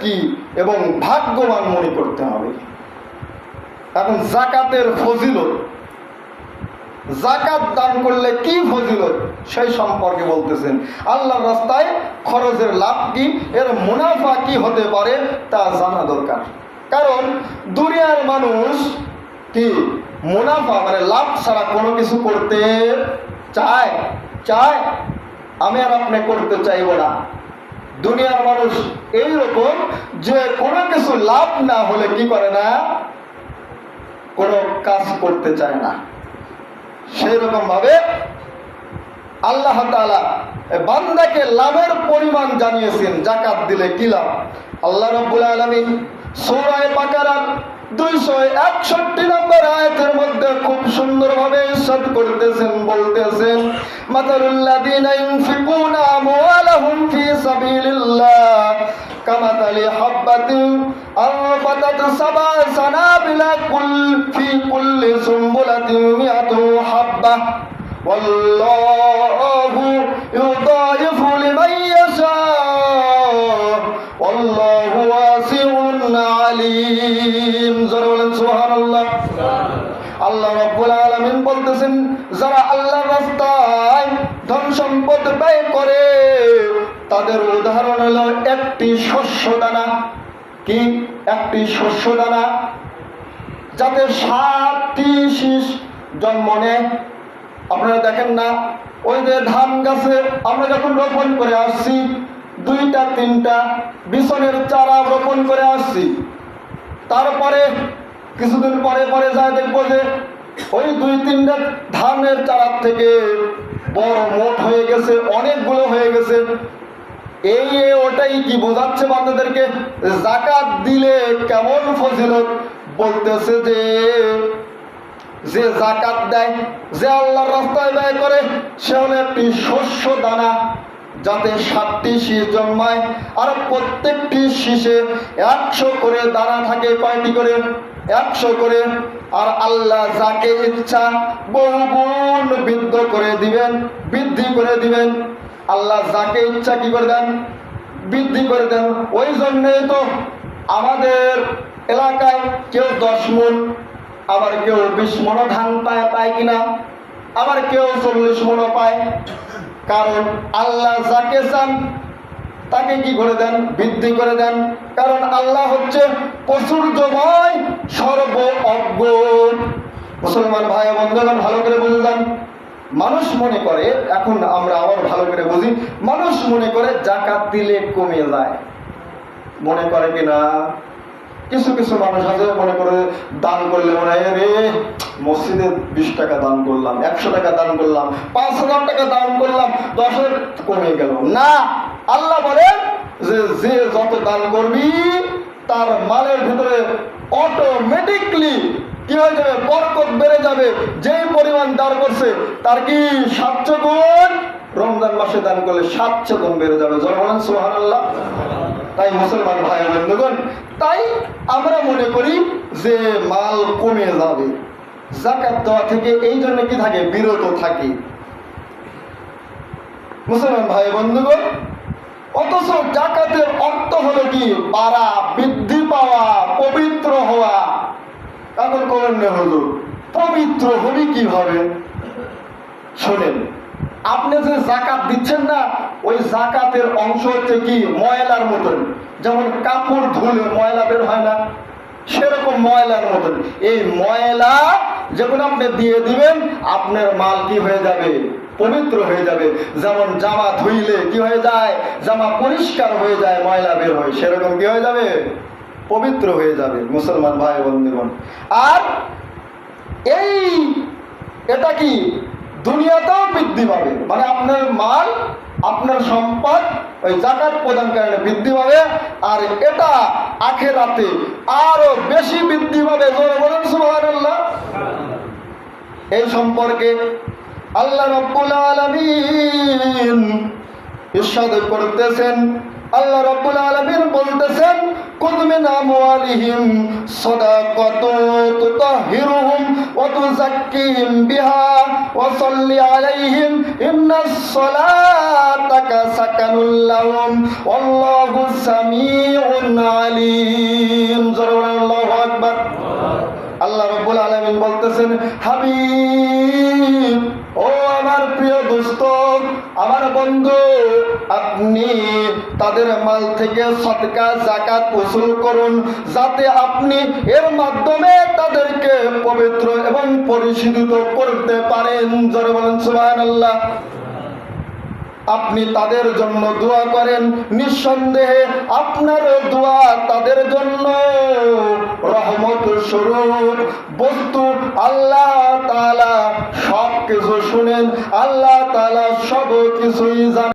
কি এবং ভাগ্যবান মনে করতে হবে। এখন যাকাতের ফজিলত, যাকাত দান করলে কি ফজিলত সেই সম্পর্কে বলতেছেন। আল্লাহর রাস্তায় খরচের লাভ কি, এর মুনাফা কি হতে পারে তা জানা দরকার। কারণ দুনিয়ার মানুষ কি মুনাফা মানে লাভ ছাড়া কোনো কিছু করতে চায়? আমি আর আপনি করতে চাইব না। দুনিয়ার মানুষ এইরকম যে কোনো কিছু লাভ না হলে কি করে না, কোনো কাজ করতে চায় না। সেই রকম ভাবে আল্লাহ তাআলা বান্দাকে লাভের পরিমাণ জানিয়েছেন যাকাত দিলে কি লাভ। আল্লাহ রাব্বুল আলামিন সূরা বাকারার 261 নম্বর আয়াতের মধ্যে খুব সুন্দরভাবে ইরশাদ করতেছেন, বলতেছেন মাতালুল্লাযীনা ইউনফিকুনা আমওয়ালাহুম ফি সাবিলিল্লাহ কামাতালি হাব্বাতিন আনবাতাত সাবা সানাবিলা ফি কুল্লি সুম্বুলাতিন মিআতু হাব্বাহ ওয়াল্লাহু ইউদাইফু লিমান ইয়াশা ওয়াল্লাহু ওয়াসিউন আলীম। যারা বলেন সুবহানাল্লাহ। আল্লাহ রাব্বুল আলামিন বলতেছেন, যারা আল্লাহর রাস্তায় ধন সম্পদ ব্যয় করে তাদের উদাহরণ হলো একটি শস্য দানা। কি? একটি শস্য দানা যাতে 7টি শীষ জন্ম নেয়। আপনারা দেখেন না, ওই যে ধান গাছে আমরা যখন রোপণ করে আসছি, 2টা 3টা বিছনের চারা রোপণ করে আসছি, তারপরে কিছুদিন পরে পরে যায় দেখবো যে ওই 2-3টা ধানের চারার থেকে বড় মোট হয়ে গেছে, অনেকগুলো হয়ে গেছে। এই ওটাই কি বোঝাচ্ছে বান্দাদেরকে? যাকাত দিলে কেমন ফজিলত বলতেছে যে যে যাকাত দেয়, যে আল্লাহর রাস্তায় ব্যয় করে, সে হলো একটি শস্য দানা যাতে 7টি শীষ জন্মায়, আর প্রত্যেকটি শীষে 100 করে দানা থাকে। কয়টি করে? 100 করে। আর আল্লাহ যাকে ইচ্ছা বহুগুণ বৃদ্ধি করে দিবেন। আল্লাহ যাকে ইচ্ছা কি করে দেন? বৃদ্ধি করে দেন। ওই জন্যই তো আমাদের এলাকায় কেউ 10 মণ, আবার কেউ 20 মণ ধান পায় কিনা, আবার কেউ 40 মণ পায়। কারণ আল্লাহ যাকে চান তাকে কি করে দেন? বৃদ্ধি করে দেন। কারণ আল্লাহ হচ্ছে প্রাচুর্যময়, সর্ব অজ্ঞ। মুসলমান ভাই বন্ধুগণ, ভালো করে বুঝলেন। মানুষ মনে করে, এখন আমরা আবার ভালো করে বুঝি, মানুষ মনে করে যাকাত দিলে কমে যায়। মনে করে কিনা? কিছু কিছু মানুষ আছে মনে করে দান করলে মনে হয় রে মসজিদে 20 টাকা দান করলাম, 100 টাকা দান করলাম, 5,000 টাকা দান করলাম, 10,000 কমে গেল না। আল্লাহ বলেন যে যত দান করবি তার মালের ভিতরে অটোমেটিকলি কি হয়ে যাবে? বরকত বেড়ে যাবে। যেই পরিমাণ দান করছে তার কি 700 গুণ রমজান মাসে দান করলে 700 গুণ বেড়ে যাবে। বলেন সুবহানাল্লাহ। তাই মুসলমান ভাই বন্ধুগণ, তাই আমরা মনে করি যে মাল কমে যাবে, যাকাত দেওয়া থেকে এই জন্য কি থাকে? বিরত থাকি। মুসলমান ভাই বন্ধুগণ, অথচ যাকাতের অর্থ হলো কি? বাড়া, বৃদ্ধি পাওয়া, পবিত্র হওয়া। এখন করেন হলো পবিত্র হবি কিভাবে? শোনেন, আপনি যে যাকাত দিচ্ছেন না, ওই যাকাতের অংশ হচ্ছে কি? ময়লার মতন। যেমন কাপড় ধুলে ময়লা বের হয় না, সেরকম ময়লার মতন। এই ময়লা যখন আপনি দিয়ে দিবেন, আপনার মাল কি হয়ে যাবে? পবিত্র হয়ে যাবে। যেমন জামা ধুইলে কি হয়ে যায়? জামা পরিষ্কার হয়ে যায়, ময়লা বের হয়, সেরকম কি হয়ে যাবে? পবিত্র হয়ে যাবে। মুসলমান ভাই বন্ধুগণ, আর এটা কি দুনিয়াতেও বৃদ্ধি পাবে, মানে আপনার মাল, আপনার সম্পদ ওই যাকাত প্রদান কারণে বৃদ্ধি পাবে, আর এটা আখিরাতে আরো বেশি বৃদ্ধি পাবে। বলেন সুবহানাল্লাহ। এই সম্পর্কে আল্লাহ রাব্বুল আলামিন ইরশাদ করতেছেন, আল্লাহ রাব্বুল আলামিন বলতেছেন কুয মিন আমওয়ালিহিম সাদাকাতুন তুতাহহিরুহুম وتزكيهم بها وصل عليهم إن صلاتك سكن لهم والله سميع عليم الله أكبر আল্লাহ রাব্বুল আলামিন বলতেছেন হাবিব ও আমার প্রিয় দোস্ত আমার বন্ধু আপনি তাদের মাল থেকে সদকা যাকাত উসুল করুন যাতে আপনি এর মাধ্যমে তাদেরকে পবিত্র এবং পরিশুদ্ধ করতে পারেন জোরে বলেন সুবহানাল্লাহ আপনি তাদের জন্য দোয়া করেন নিঃসন্দেহে আপনার দোয়া তাদের জন্য রহমত স্বরূপ বস্তু আল্লাহ তাআলা সব কিছু শুনেন আল্লাহ তাআলা সব কিছুই জানেন